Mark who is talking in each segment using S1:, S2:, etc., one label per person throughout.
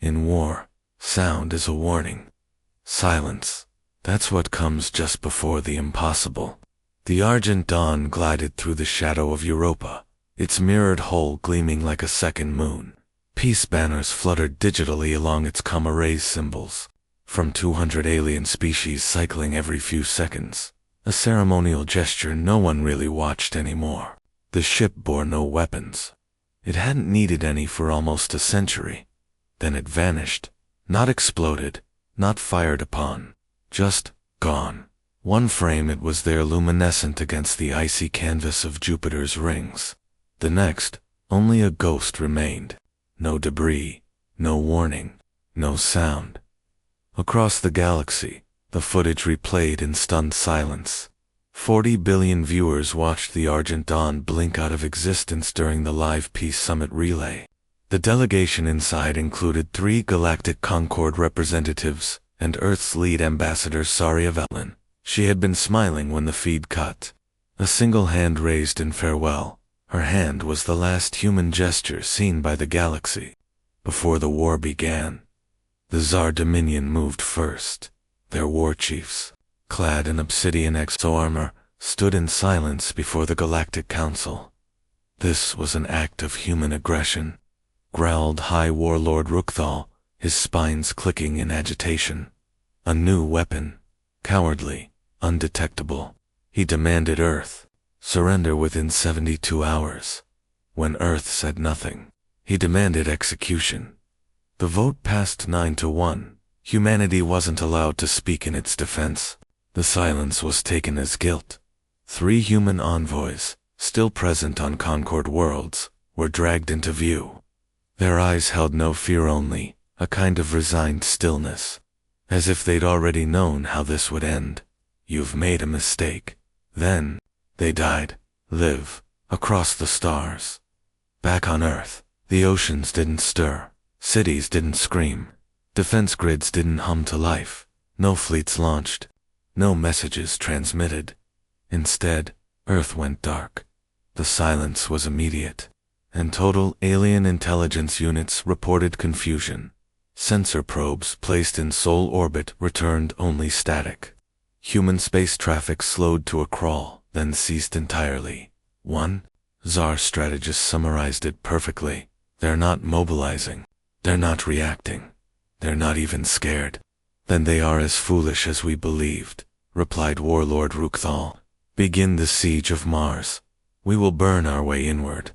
S1: In war, sound is a warning. Silence, that's what comes just before the impossible. The Argent Dawn glided through the shadow of Europa, its mirrored hull gleaming like a second moon. Peace banners fluttered digitally along its comma rays symbols, from 200 alien species cycling every few seconds. A ceremonial gesture no one really watched anymore. The ship bore no weapons. It hadn't needed any for almost a century. Then it vanished. Not exploded, not fired upon. Just gone. One frame it was there luminescent against the icy canvas of Jupiter's rings. The next, only a ghost remained. No debris, no warning, no sound. Across the galaxy, the footage replayed in stunned silence. 40 billion viewers watched the Argent Dawn blink out of existence during the live Peace Summit relay. The delegation inside included 3 Galactic Concord representatives and Earth's lead ambassador Saria Vetlin. She had been smiling when the feed cut. A single hand raised in farewell. Her hand was the last human gesture seen by the galaxy. Before the war began, the Tsar Dominion moved first. Their war chiefs, clad in obsidian exo-armor, stood in silence before the Galactic Council. This was an act of human aggression, growled High Warlord Rukthal, his spines clicking in agitation. A new weapon, cowardly, undetectable. He demanded Earth surrender within 72 hours. When Earth said nothing, he demanded execution. The vote passed 9-1. Humanity wasn't allowed to speak in its defense. The silence was taken as guilt. 3 human envoys, still present on Concord worlds, were dragged into view. Their eyes held no fear, only a kind of resigned stillness, as if they'd already known how this would end. You've made a mistake. Then, they died, live, across the stars. Back on Earth, the oceans didn't stir, cities didn't scream, defense grids didn't hum to life, no fleets launched, no messages transmitted. Instead, Earth went dark. The silence was immediate, and total alien intelligence units reported confusion. Sensor probes placed in Sol orbit returned only static. Human space traffic slowed to a crawl, then ceased entirely. One Tsar strategist summarized it perfectly. They're not mobilizing. They're not reacting. They're not even scared. Then they are as foolish as we believed, replied Warlord Rukthal. Begin the siege of Mars. We will burn our way inward.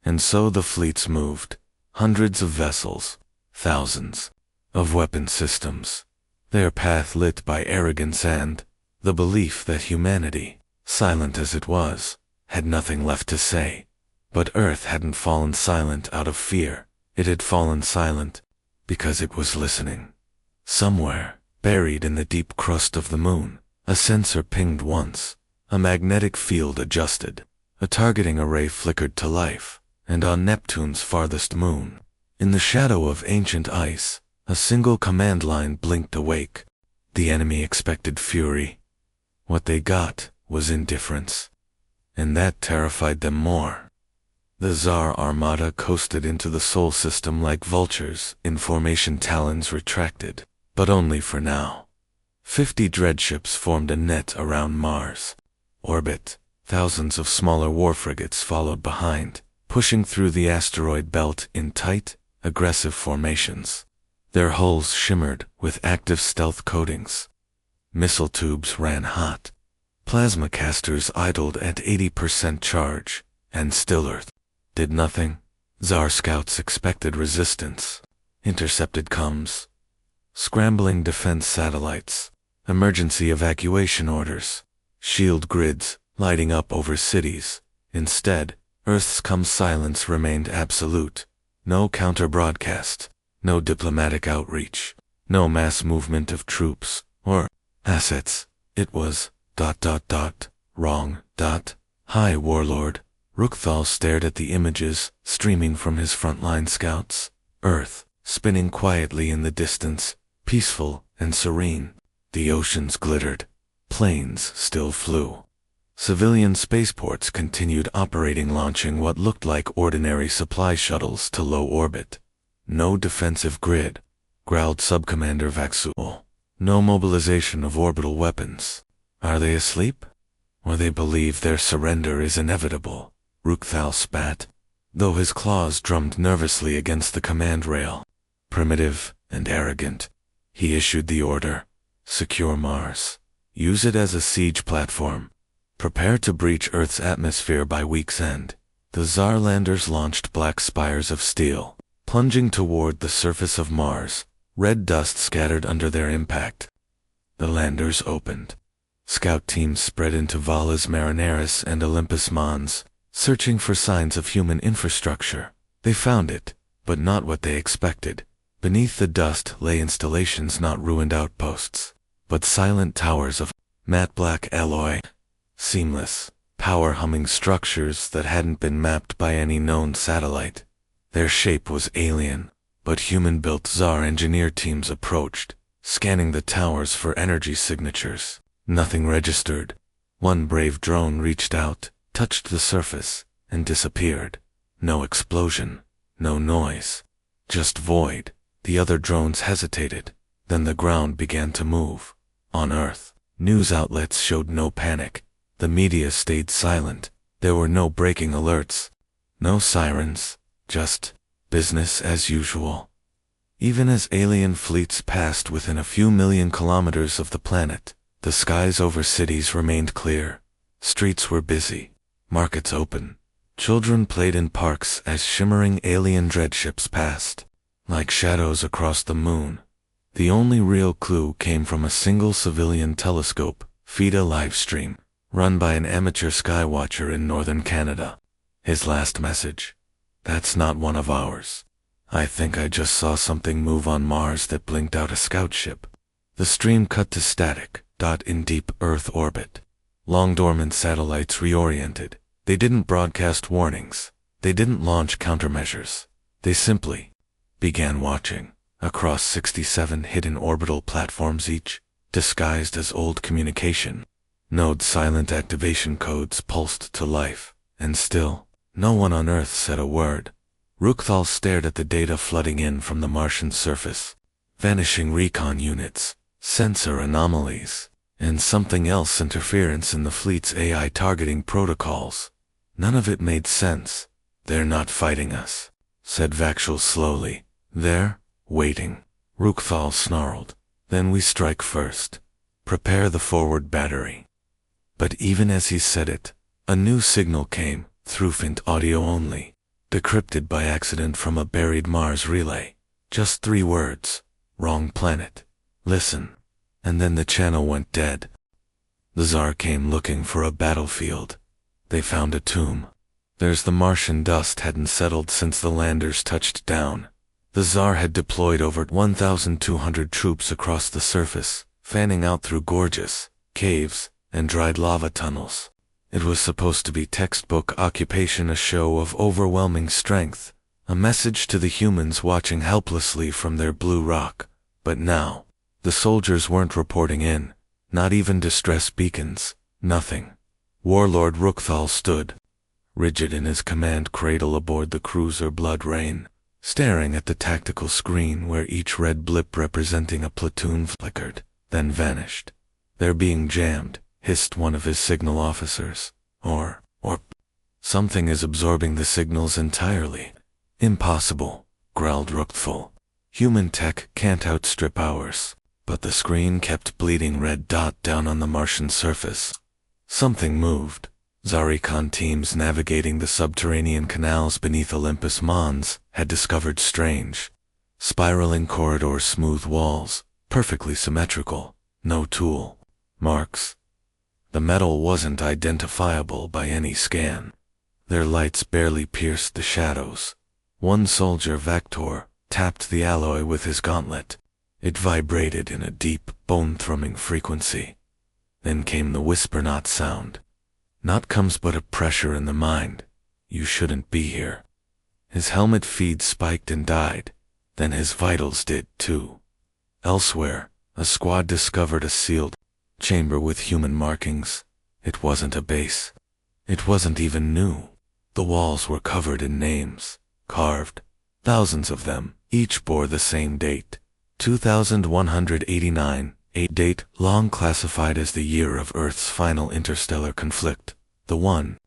S1: And so the fleets moved. Hundreds of vessels, thousands of weapon systems. Their path lit by arrogance and the belief that humanity, silent as it was, had nothing left to say. But Earth hadn't fallen silent out of fear. It had fallen silent because it was listening. Somewhere, buried in the deep crust of the moon, a sensor pinged once. A magnetic field adjusted. A targeting array flickered to life. And on Neptune's farthest moon, in the shadow of ancient ice, a single command line blinked awake. The enemy expected fury. What they got was indifference. And that terrified them more. The Tsar Armada coasted into the Sol system like vultures, in formation talons retracted, but only for now. 50 dreadships formed a net around Mars. Orbit, thousands of smaller war frigates followed behind, pushing through the asteroid belt in tight, aggressive formations. Their hulls shimmered with active stealth coatings. Missile tubes ran hot. Plasma casters idled at 80% charge, and still Earth did nothing. Tsar scouts expected resistance. Intercepted comms. Scrambling defense satellites. Emergency evacuation orders. Shield grids lighting up over cities. Instead, Earth's calm silence remained absolute. No counter-broadcast. No diplomatic outreach. No mass movement of troops or assets. It was ... wrong ... High Warlord. Rukthal stared at the images streaming from his frontline scouts. Earth, spinning quietly in the distance, peaceful and serene. The oceans glittered. Planes still flew. Civilian spaceports continued operating, launching what looked like ordinary supply shuttles to low orbit. No defensive grid, growled Subcommander Vaxul. No mobilization of orbital weapons. Are they asleep? Or they believe their surrender is inevitable? Rukthal spat, though his claws drummed nervously against the command rail. Primitive and arrogant, he issued the order. Secure Mars. Use it as a siege platform. Prepare to breach Earth's atmosphere by week's end. The Tsar landers launched black spires of steel, plunging toward the surface of Mars. Red dust scattered under their impact. The landers opened. Scout teams spread into Valles Marineris and Olympus Mons, searching for signs of human infrastructure. They found it, but not what they expected. Beneath the dust lay installations, not ruined outposts, but silent towers of matte black alloy. Seamless, power-humming structures that hadn't been mapped by any known satellite. Their shape was alien, but human-built Tsar engineer teams approached, scanning the towers for energy signatures. Nothing registered. One brave drone reached out, touched the surface, and disappeared. No explosion, no noise, just void. The other drones hesitated. Then the ground began to move. On Earth, news outlets showed no panic. The media stayed silent. There were no breaking alerts, no sirens, just business as usual. Even as alien fleets passed within a few million kilometers of the planet, the skies over cities remained clear. Streets were busy, markets open. Children played in parks as shimmering alien dreadships passed, like shadows across the moon. The only real clue came from a single civilian telescope, FIDA livestream, run by an amateur skywatcher in northern Canada. His last message: "That's not one of ours. I think I just saw something move on Mars that blinked out a scout ship." The stream cut to static, in deep Earth orbit. Long dormant satellites reoriented. They didn't broadcast warnings. They didn't launch countermeasures. They simply began watching. Across 67 hidden orbital platforms, each disguised as old communication. Node silent activation codes pulsed to life, and still, no one on Earth said a word. Rukthal stared at the data flooding in from the Martian surface. Vanishing recon units, sensor anomalies, and something else, interference in the fleet's AI targeting protocols. None of it made sense. "They're not fighting us," said Vaxul slowly. "They're waiting." Rukthal snarled. "Then we strike first. Prepare the forward battery." But even as he said it, a new signal came, through faint audio only, decrypted by accident from a buried Mars relay. Just 3 words: "Wrong planet. Listen." And then the channel went dead. The Tsar came looking for a battlefield. They found a tomb. There's the Martian dust hadn't settled since the landers touched down. The Tsar had deployed over 1,200 troops across the surface, fanning out through gorges, caves, and dried lava tunnels. It was supposed to be textbook occupation, a show of overwhelming strength, a message to the humans watching helplessly from their blue rock. But now, the soldiers weren't reporting in, not even distress beacons, nothing. Warlord Rukthal stood, rigid in his command cradle aboard the cruiser Blood Rain, staring at the tactical screen where each red blip representing a platoon flickered, then vanished. "They're being jammed," hissed one of his signal officers. Or something is absorbing the signals entirely." "Impossible," growled Rukthal. "Human tech can't outstrip ours." But the screen kept bleeding red dot down on the Martian surface. Something moved. Zarikon teams navigating the subterranean canals beneath Olympus Mons had discovered strange, spiraling corridors, smooth walls, perfectly symmetrical, no tool marks. The metal wasn't identifiable by any scan. Their lights barely pierced the shadows. One soldier, Vactor, tapped the alloy with his gauntlet. It vibrated in a deep, bone-thrumming frequency. Then came the whisper-not sound. "Not comes but a pressure in the mind. You shouldn't be here." His helmet feed spiked and died. Then his vitals did too. Elsewhere, a squad discovered a sealed chamber with human markings. It wasn't a base. It wasn't even new. The walls were covered in names, carved, thousands of them. Each bore the same date. 2189, a date long classified as the year of Earth's final interstellar conflict, the one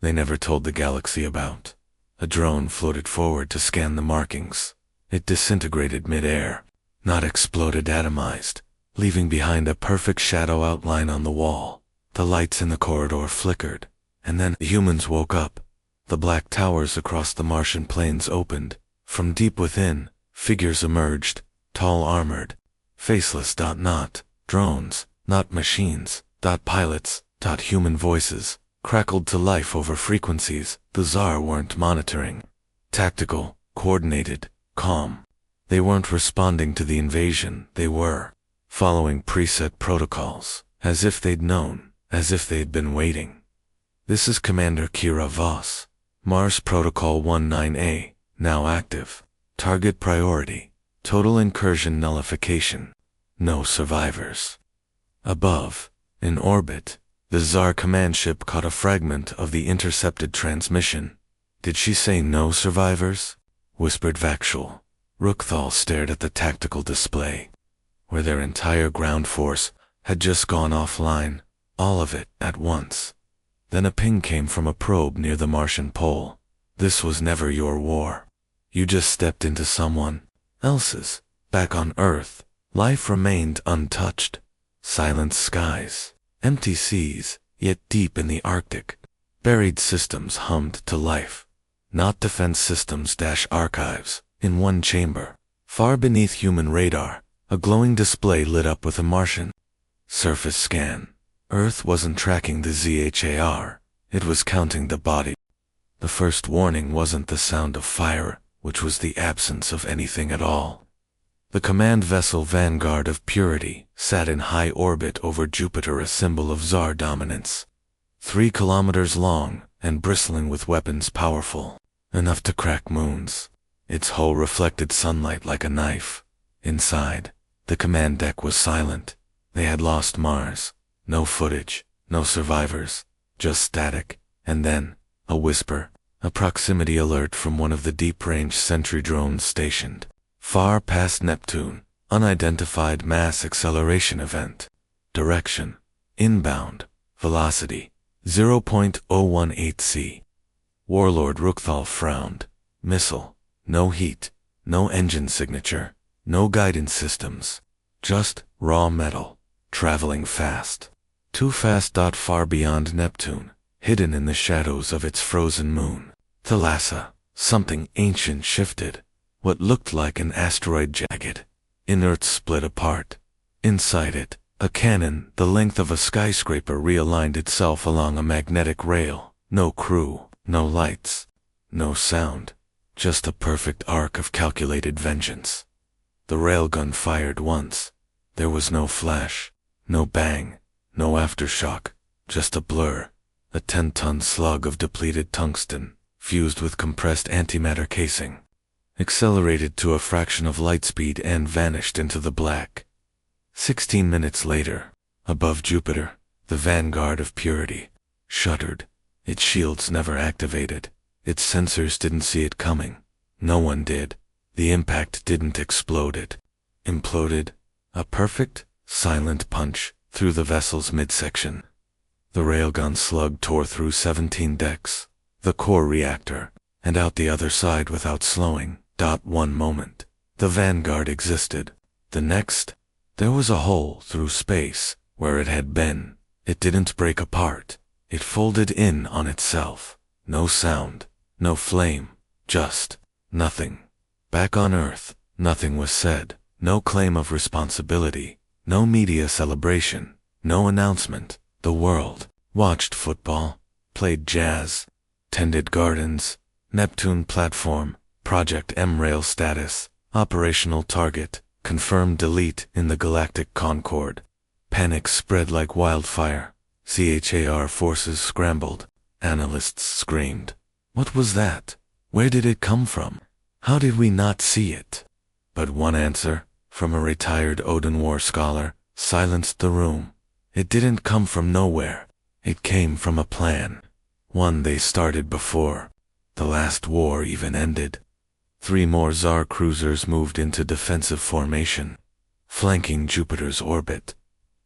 S1: they never told the galaxy about. A drone floated forward to scan the markings. It disintegrated mid-air, not exploded, atomized, leaving behind a perfect shadow outline on the wall. The lights in the corridor flickered, and then the humans woke up. The black towers across the Martian plains opened. From deep within, figures emerged, tall, armored, faceless. Not drones, not machines, pilots, human voices, crackled to life over frequencies the Tsar weren't monitoring. Tactical, coordinated, calm. They weren't responding to the invasion, they were following preset protocols, as if they'd known, as if they'd been waiting. This is Commander Kira Voss. Mars Protocol 19A, now active. Target priority, total incursion nullification. No survivors. Above, in orbit, the Tsar command ship caught a fragment of the intercepted transmission. Did she say no survivors? Whispered Vakshul. Rukthal stared at the tactical display, where their entire ground force had just gone offline, all of it at once. Then a ping came from a probe near the Martian pole. This was never your war. You just stepped into someone else's. Back on Earth, life remained untouched. Silent skies, empty seas, yet deep in the Arctic, buried systems hummed to life. Not defense systems - archives. In one chamber, far beneath human radar, a glowing display lit up with a Martian surface scan. Earth wasn't tracking the ZHAR, it was counting the body. The first warning wasn't the sound of fire, which was the absence of anything at all. The command vessel Vanguard of Purity sat in high orbit over Jupiter, a symbol of Tsar dominance. 3 kilometers long and bristling with weapons powerful enough to crack moons. Its hull reflected sunlight like a knife. Inside, the command deck was silent. They had lost Mars. No footage, no survivors, just static, and then, a whisper, a proximity alert from one of the deep-range sentry drones stationed far past Neptune. Unidentified mass acceleration event. Direction, inbound, velocity, 0.018 c. Warlord Rukthal frowned. Missile. No heat, no engine signature, no guidance systems. Just raw metal, traveling fast. Too fast. Far beyond Neptune, hidden in the shadows of its frozen moon, Thalassa, something ancient shifted. What looked like an asteroid jagged. Inert split apart. Inside it, a cannon the length of a skyscraper realigned itself along a magnetic rail. No crew, no lights, no sound. Just a perfect arc of calculated vengeance. The railgun fired once. There was no flash, no bang, no aftershock, just a blur. A 10-ton slug of depleted tungsten, fused with compressed antimatter casing. Accelerated to a fraction of light speed and vanished into the black. 16 minutes later, above Jupiter, the Vanguard of Purity shuddered. Its shields never activated. Its sensors didn't see it coming. No one did. The impact didn't explode it. Imploded. A perfect, silent punch through the vessel's midsection. The railgun slug tore through 17 decks, the core reactor, and out the other side without slowing. 1 moment, the Vanguard existed. The next, there was a hole through space where it had been. It didn't break apart. It folded in on itself. No sound. No flame, just nothing. Back on Earth, nothing was said. No claim of responsibility. No media celebration. No announcement. The world watched football, played jazz, tended gardens. Neptune platform, Project M-Rail status, operational target, confirmed delete in the Galactic Concord. Panic spread like wildfire. CHAR forces scrambled. Analysts screamed. What was that? Where did it come from? How did we not see it? But one answer, from a retired Odin War scholar, silenced the room. It didn't come from nowhere. It came from a plan. One they started before the last war even ended. 3 more Tsar cruisers moved into defensive formation, flanking Jupiter's orbit.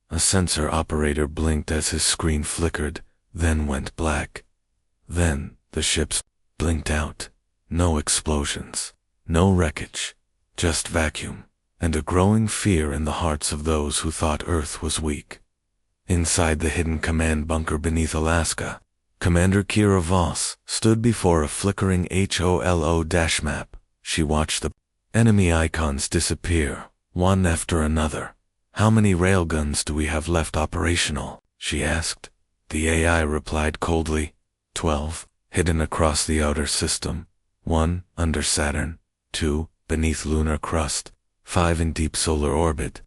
S1: A sensor operator blinked as his screen flickered, then went black. Then, the ships blinked out. No explosions, no wreckage, just vacuum, and a growing fear in the hearts of those who thought Earth was weak. Inside the hidden command bunker beneath Alaska, Commander Kira Voss stood before a flickering HOLO dash map. She watched the enemy icons disappear, one after another. "How many railguns do we have left operational?" she asked. The AI replied coldly, 12, hidden across the outer system, 1 under Saturn, 2 beneath lunar crust, 5 in deep solar orbit.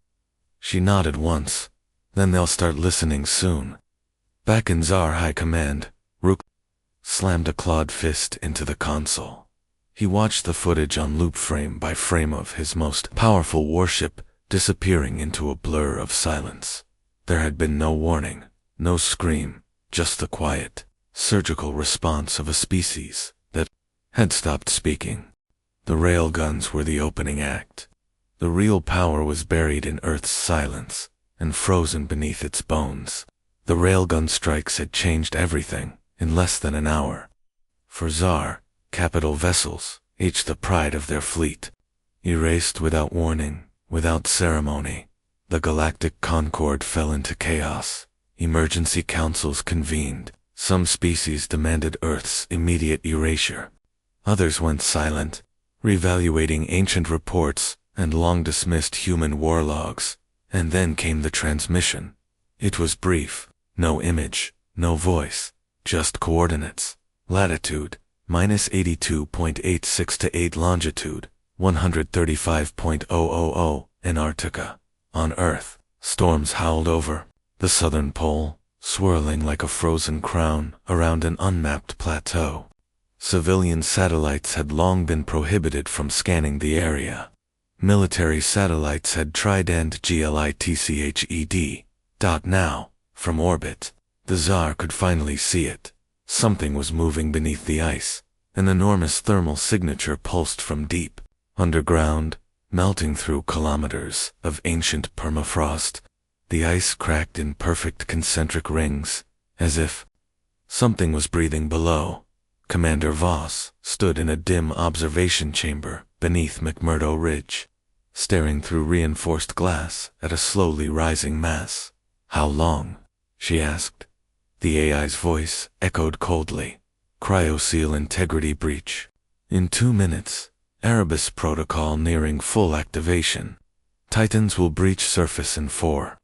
S1: She nodded once. "Then they'll start listening soon." Back in Tsar High Command, Rook slammed a clawed fist into the console. He watched the footage on loop frame by frame of his most powerful warship disappearing into a blur of silence. There had been no warning, no scream, just the quiet, surgical response of a species that had stopped speaking. The railguns were the opening act. The real power was buried in Earth's silence and frozen beneath its bones. The railgun strikes had changed everything in less than an hour. For Tsar, capital vessels, each the pride of their fleet, erased without warning, without ceremony. The galactic concord fell into chaos. Emergency councils convened. Some species demanded Earth's immediate erasure. Others went silent, reevaluating ancient reports and long-dismissed human war logs. And then came the transmission. It was brief. No image, no voice, just coordinates. Latitude, -82.86 to 8 longitude, 135.000, Antarctica. On Earth, storms howled over the southern pole, swirling like a frozen crown around an unmapped plateau. Civilian satellites had long been prohibited from scanning the area. Military satellites had tried and glitched. Now, from orbit, the Tsar could finally see it. Something was moving beneath the ice. An enormous thermal signature pulsed from deep underground, melting through kilometers of ancient permafrost. The ice cracked in perfect concentric rings, as if something was breathing below. Commander Voss stood in a dim observation chamber beneath McMurdo Ridge, staring through reinforced glass at a slowly rising mass. "How long?" she asked. The AI's voice echoed coldly. "Cryoseal integrity breach. In 2 minutes. Erebus protocol nearing full activation. Titans will breach surface in 4.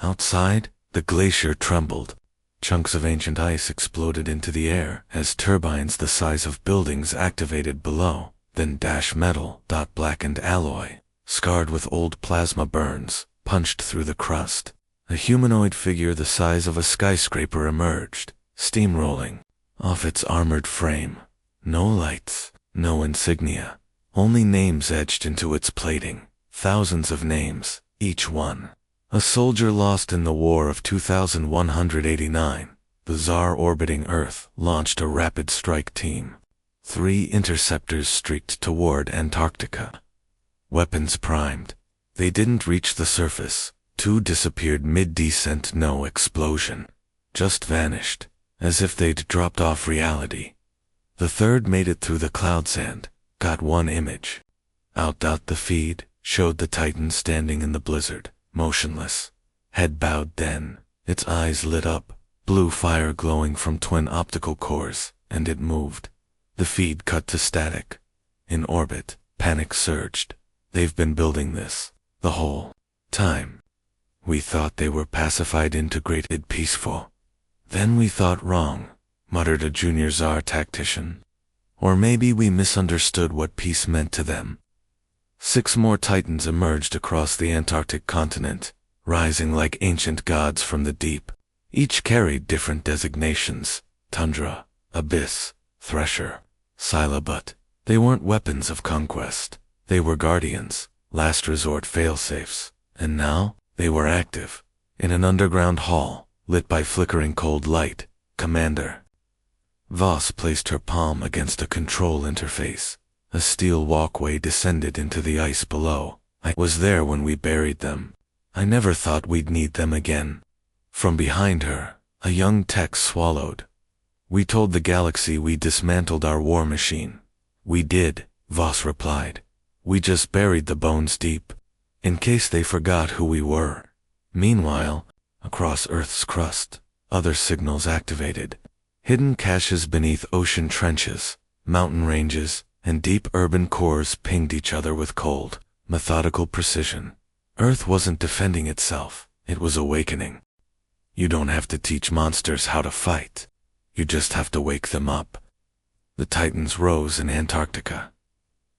S1: Outside, the glacier trembled. Chunks of ancient ice exploded into the air as turbines the size of buildings activated below. Then metal, blackened alloy, scarred with old plasma burns, punched through the crust. A humanoid figure the size of a skyscraper emerged, steamrolling off its armored frame. No lights, no insignia, only names etched into its plating. Thousands of names, each one a soldier lost in the war of 2189. The Tsar orbiting Earth launched a rapid strike team. 3 interceptors streaked toward Antarctica. Weapons primed. They didn't reach the surface. 2 disappeared mid-descent, no explosion. Just vanished, as if they'd dropped off reality. The 3rd made it through the cloud sand, got 1 image. The feed showed the Titan standing in the blizzard, motionless. Head bowed then, its eyes lit up, blue fire glowing from twin optical cores, and it moved. The feed cut to static. In orbit, panic surged. "They've been building this the whole time. We thought they were pacified, integrated, peaceful. Then we thought wrong," muttered a junior Tsar tactician. "Or maybe we misunderstood what peace meant to them." 6 more Titans emerged across the Antarctic continent, rising like ancient gods from the deep. Each carried different designations: tundra, abyss, thresher, Scylla. But they weren't weapons of conquest. They were guardians, last resort failsafes. And now, they were active. In an underground hall, lit by flickering cold light, Commander Voss placed her palm against a control interface. A steel walkway descended into the ice below. I was there when we buried them. I never thought we'd need them again. From behind her, a young tech swallowed. We told the galaxy we dismantled our war machine. We did, Voss replied. We just buried the bones deep, in case they forgot who we were. Meanwhile, across Earth's crust, other signals activated. Hidden caches beneath ocean trenches, mountain ranges, and deep urban cores pinged each other with cold, methodical precision. Earth wasn't defending itself, it was awakening. You don't have to teach monsters how to fight. You just have to wake them up. The Titans rose in Antarctica.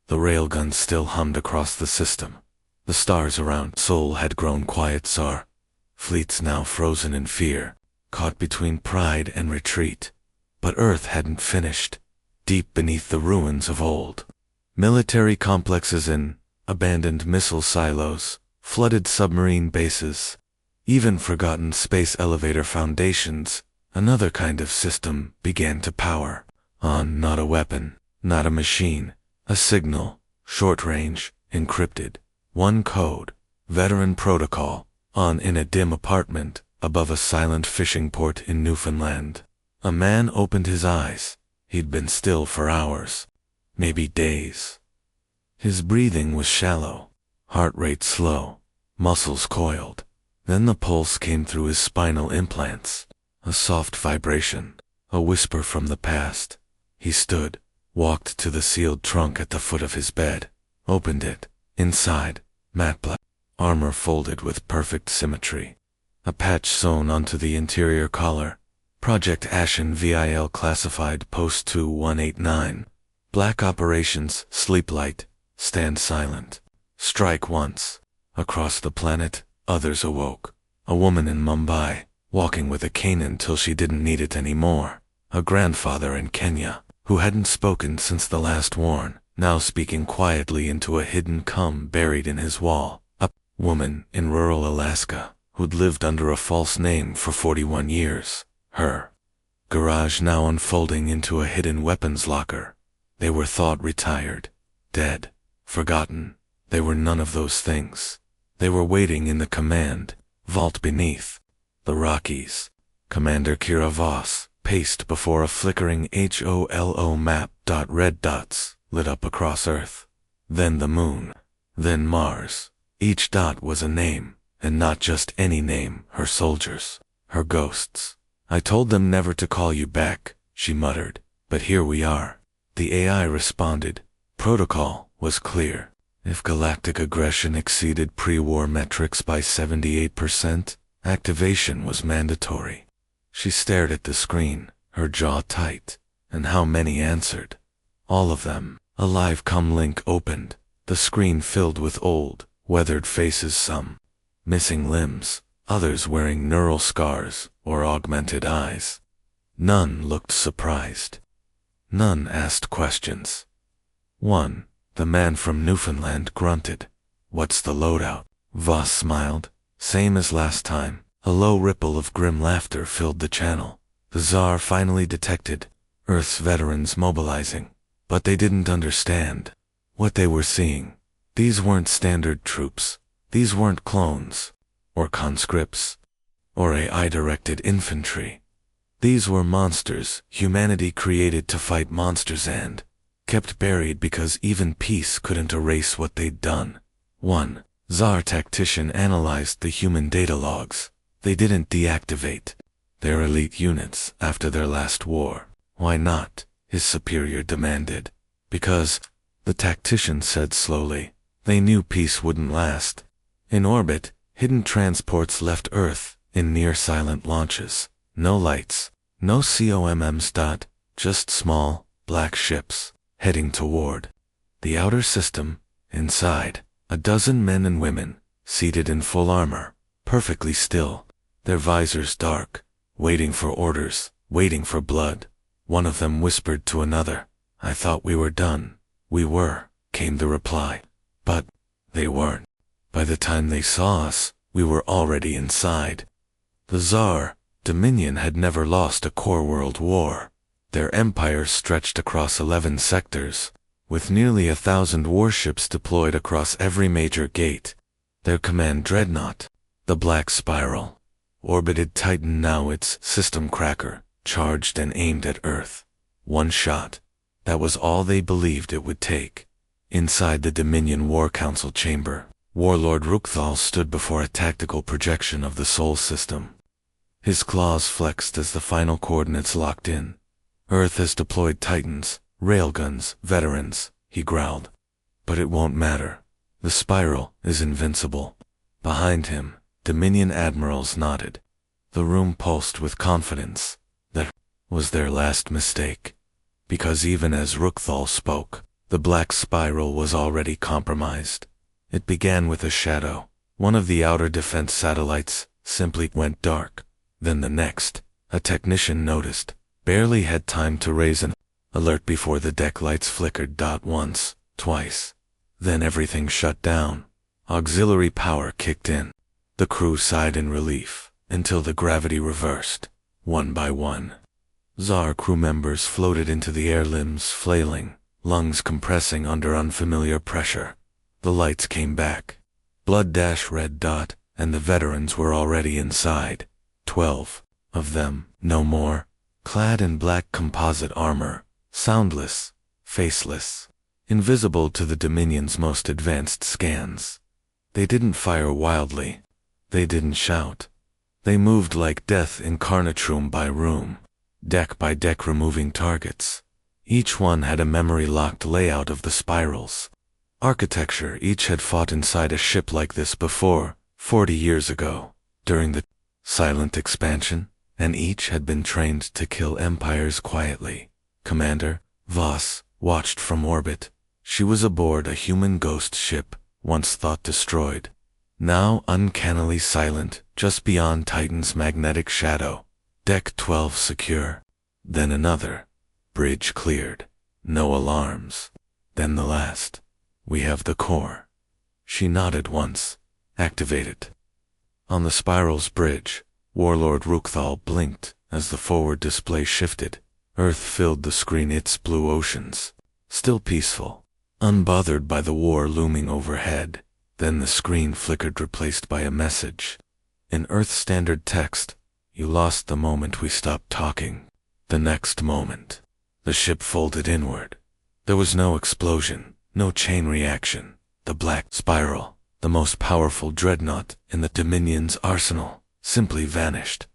S1: The railguns still hummed across the system. The stars around Sol had grown quiet Tsar. Fleets now frozen in fear, caught between pride and retreat. But Earth hadn't finished. Deep beneath the ruins of old, military complexes and abandoned missile silos, flooded submarine bases, even forgotten space elevator foundations, another kind of system began to power on. Not a weapon, not a machine, a signal, short range, encrypted. One code, veteran protocol, on in a dim apartment above a silent fishing port in Newfoundland. A man opened his eyes. He'd been still for hours, maybe days. His breathing was shallow, heart rate slow, muscles coiled. Then the pulse came through his spinal implants, a soft vibration, a whisper from the past. He stood, walked to the sealed trunk at the foot of his bed, opened it. Inside, matte black, armor folded with perfect symmetry. A patch sewn onto the interior collar. Project Ashen VIL classified Post 2189. Black operations, sleep light, stand silent. Strike once. Across the planet, others awoke. A woman in Mumbai, walking with a cane until she didn't need it anymore. A grandfather in Kenya, who hadn't spoken since the last warn, now speaking quietly into a hidden cum buried in his wall. A woman in rural Alaska, who'd lived under a false name for 41 years. Her garage now unfolding into a hidden weapons locker. They were thought retired, dead, forgotten. They were none of those things. They were waiting in the command vault beneath the Rockies. Commander Kira Voss paced before a flickering HOLO map. Red dots lit up across Earth. Then the moon. Then Mars. Each dot was a name, and not just any name. Her soldiers. Her ghosts. I told them never to call you back, she muttered, but here we are. The AI responded. Protocol was clear. If galactic aggression exceeded pre-war metrics by 78%, activation was mandatory. She stared at the screen, her jaw tight. And how many answered? All of them. A live comm link opened. The screen filled with old, weathered faces, some missing limbs, others wearing neural scars or augmented eyes. None looked surprised. None asked questions. One, the man from Newfoundland, grunted. What's the loadout? Voss smiled. Same as last time. A low ripple of grim laughter filled the channel. The Tsar finally detected Earth's veterans mobilizing. But they didn't understand what they were seeing. These weren't standard troops. These weren't clones, or conscripts, or AI-directed infantry. These were monsters humanity created to fight monsters and kept buried because even peace couldn't erase what they'd done. One Tsar tactician analyzed the human data logs. They didn't deactivate their elite units after their last war. Why not? His superior demanded. Because, the tactician said slowly, they knew peace wouldn't last. In orbit, hidden transports left Earth in near-silent launches. No lights, no COMMs. Just small, black ships, heading toward the outer system. Inside, a dozen men and women, seated in full armor, perfectly still, their visors dark, waiting for orders, waiting for blood. One of them whispered to another, I thought we were done. We were, came the reply. But they weren't. By the time they saw us, we were already inside. The Tsar, Dominion had never lost a core world war. Their empire stretched across 11 sectors, with nearly 1,000 warships deployed across every major gate. Their command dreadnought, the Black Spiral, orbited Titan, now its system cracker, charged and aimed at Earth. One shot. That was all they believed it would take. Inside the Dominion War Council chamber, Warlord Rukthal stood before a tactical projection of the Sol system. His claws flexed as the final coordinates locked in. Earth has deployed Titans, railguns, veterans, he growled. But it won't matter. The spiral is invincible. Behind him, Dominion admirals nodded. The room pulsed with confidence. That was their last mistake. Because even as Rukthal spoke, the Black Spiral was already compromised. It began with a shadow. One of the outer defense satellites simply went dark. Then the next, a technician noticed, barely had time to raise an alert before the deck lights flickered. Once, twice. Then everything shut down. Auxiliary power kicked in. The crew sighed in relief, until the gravity reversed, one by one. Tsar crew members floated into the air, limbs flailing, lungs compressing under unfamiliar pressure. The lights came back. Blood-red, and the veterans were already inside. 12 of them, no more, clad in black composite armor, soundless, faceless, invisible to the Dominion's most advanced scans. They didn't fire wildly. They didn't shout. They moved like death incarnate, room by room, deck by deck, removing targets. Each one had a memory-locked layout of the spirals. Architecture. Each had fought inside a ship like this before, 40 years ago, during the silent expansion, and each had been trained to kill empires quietly. Commander Voss watched from orbit. She was aboard a human ghost ship, once thought destroyed. Now uncannily silent, just beyond Titan's magnetic shadow. Deck 12 secure. Then another. Bridge cleared. No alarms. Then the last. We have the core. She nodded once. Activated. On the spiral's bridge, Warlord Rukthal blinked as the forward display shifted. Earth filled the screen, its blue oceans. Still peaceful. Unbothered by the war looming overhead. Then the screen flickered, replaced by a message. In Earth standard text, "You lost the moment we stopped talking." The next moment, the ship folded inward. There was no explosion, no chain reaction. The Black Spiral, the most powerful dreadnought in the Dominion's arsenal, simply vanished.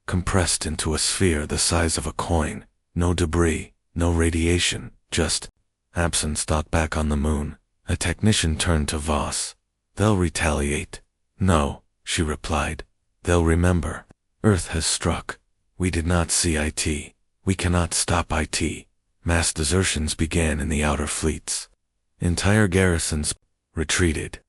S1: Compressed into a sphere the size of a coin. No debris, no radiation, just absence. Back on the moon, a technician turned to Voss. "They'll retaliate." "No," she replied. "They'll remember. Earth has struck. We did not see it. We cannot stop it." Mass desertions began in the outer fleets. Entire garrisons retreated.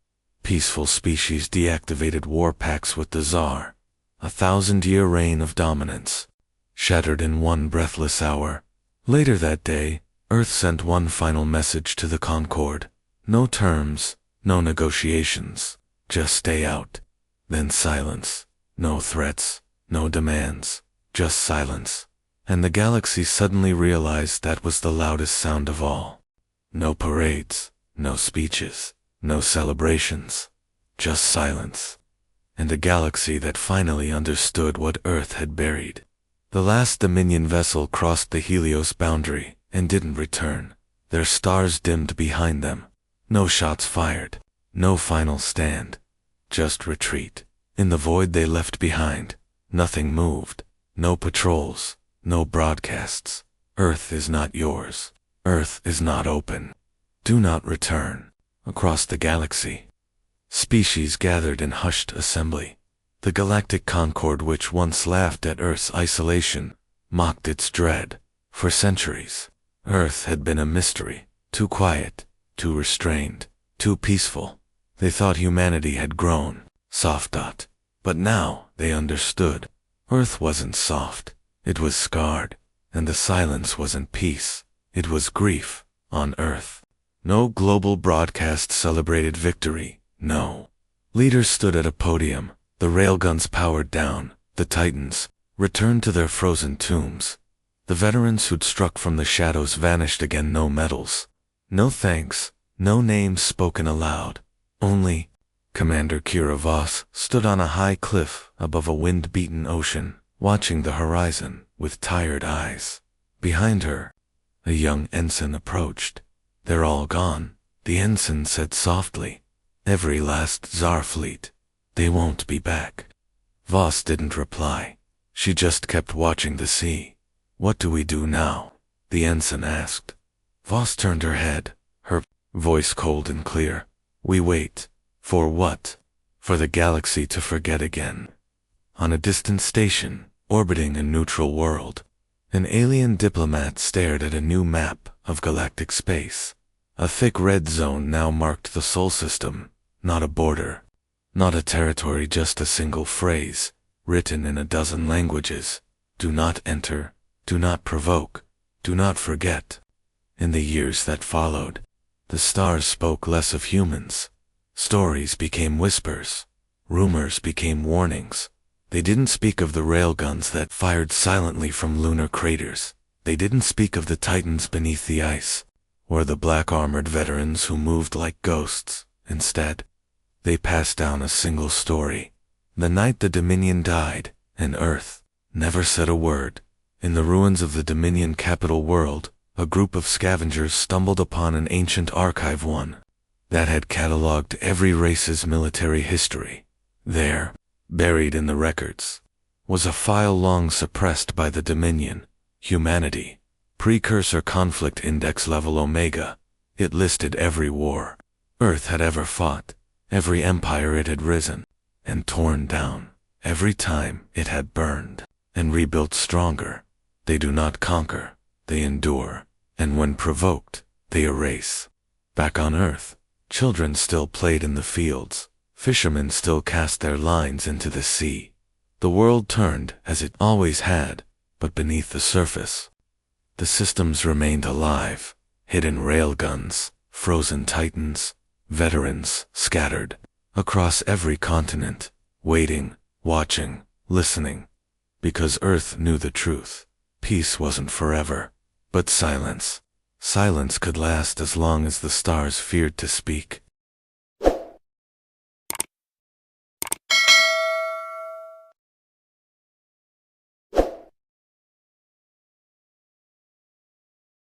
S1: Peaceful species deactivated war pacts with the Tsar. 1,000-year reign of dominance shattered in one breathless hour. Later that day, Earth sent one final message to the Concord. No terms, no negotiations, just stay out. Then silence. No threats, no demands, just silence. And the galaxy suddenly realized that was the loudest sound of all. No parades, no speeches, no celebrations, just silence. And a galaxy that finally understood what Earth had buried. The last Dominion vessel crossed the Helios boundary and didn't return. Their stars dimmed behind them. No shots fired. No final stand. Just retreat. In the void they left behind, nothing moved. No patrols. No broadcasts. Earth is not yours. Earth is not open. Do not return. Across the galaxy, species gathered in hushed assembly. The galactic concord, which once laughed at Earth's isolation, mocked its dread. For centuries, Earth had been a mystery, too quiet, too restrained, too peaceful. They thought humanity had grown soft. But now they understood. Earth wasn't soft. It was scarred. And the silence wasn't peace. It was grief on Earth. No global broadcast celebrated victory. No. Leaders stood at a podium. The railguns powered down. The Titans returned to their frozen tombs. The veterans who'd struck from the shadows vanished again. No medals. No thanks, no names spoken aloud. Only, Commander Kira Voss stood on a high cliff above a wind-beaten ocean, watching the horizon with tired eyes. Behind her, a young ensign approached. They're all gone, the ensign said softly. Every last Tsar fleet. They won't be back. Voss didn't reply. She just kept watching the sea. What do we do now? The ensign asked. Voss turned her head, her voice cold and clear. We wait. For what? For the galaxy to forget again. On a distant station, orbiting a neutral world, an alien diplomat stared at a new map of galactic space. A thick red zone now marked the Sol system, not a border, not a territory, just a single phrase, written in a dozen languages. Do not enter, do not provoke, do not forget. In the years that followed, the stars spoke less of humans. Stories became whispers. Rumors became warnings. They didn't speak of the railguns that fired silently from lunar craters. They didn't speak of the titans beneath the ice, or the black-armored veterans who moved like ghosts. Instead, they passed down a single story. The night the Dominion died, and Earth never said a word. In the ruins of the Dominion capital world, a group of scavengers stumbled upon an ancient archive, one that had catalogued every race's military history. There, buried in the records, was a file long suppressed by the Dominion. Humanity. Precursor conflict index level Omega. It listed every war Earth had ever fought, every empire it had risen and torn down, every time it had burned and rebuilt stronger. They do not conquer, they endure, and when provoked, they erase. Back on Earth, children still played in the fields, fishermen still cast their lines into the sea. The world turned as it always had, but beneath the surface, the systems remained alive. Hidden railguns, frozen titans, veterans scattered across every continent, waiting, watching, listening. Because Earth knew the truth. Peace wasn't forever, but silence. Silence could last as long as the stars feared to speak.